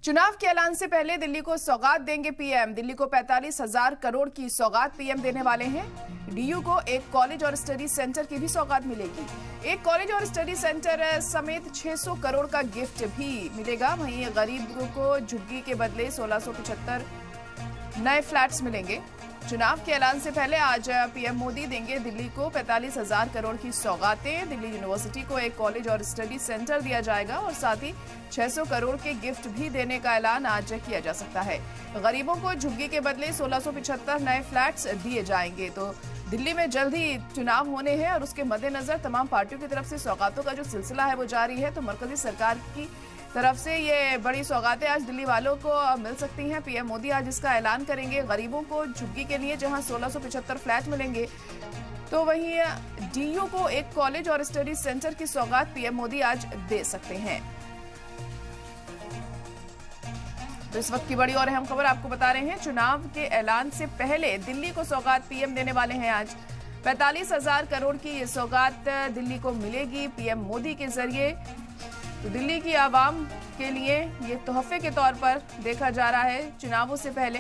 चुनाव के ऐलान से पहले दिल्ली को सौगात देंगे पीएम। दिल्ली को 45,000 करोड़ की सौगात पीएम देने वाले हैं। डीयू को एक कॉलेज और स्टडी सेंटर की भी सौगात मिलेगी। एक कॉलेज और स्टडी सेंटर समेत 600 करोड़ का गिफ्ट भी मिलेगा। वहीं गरीबों को झुग्गी के बदले 1675 नए फ्लैट्स मिलेंगे। चुनाव के ऐलान से पहले आज पीएम मोदी देंगे दिल्ली को 45,000 करोड़ की सौगातें। दिल्ली यूनिवर्सिटी को एक कॉलेज और स्टडी सेंटर दिया जाएगा और साथ ही 600 करोड़ के गिफ्ट भी देने का ऐलान आज किया जा सकता है। गरीबों को झुग्गी के बदले 1675 नए फ्लैट्स दिए जाएंगे। तो दिल्ली में जल्द ही चुनाव होने हैं और उसके मद्देनजर तमाम पार्टियों की तरफ से सौगातों का जो सिलसिला है वो जारी है। तो मरकजी सरकार की तरफ से ये बड़ी सौगातें आज दिल्ली वालों को मिल सकती हैं। पीएम मोदी आज इसका ऐलान करेंगे। गरीबों को झुग्गी के लिए जहां 1675 फ्लैट मिलेंगे, तो वहीं डीयू को एक कॉलेज और स्टडी सेंटर की सौगात पीएम मोदी आज दे सकते हैं। तो इस वक्त की बड़ी और अहम खबर आपको बता रहे हैं। चुनाव के ऐलान से पहले दिल्ली को सौगात पीएम देने वाले हैं। आज 45,000 करोड़ की ये सौगात दिल्ली को मिलेगी पीएम मोदी के जरिए। तो दिल्ली की आवाम के लिए ये तोहफे के तौर पर देखा जा रहा है चुनावों से पहले।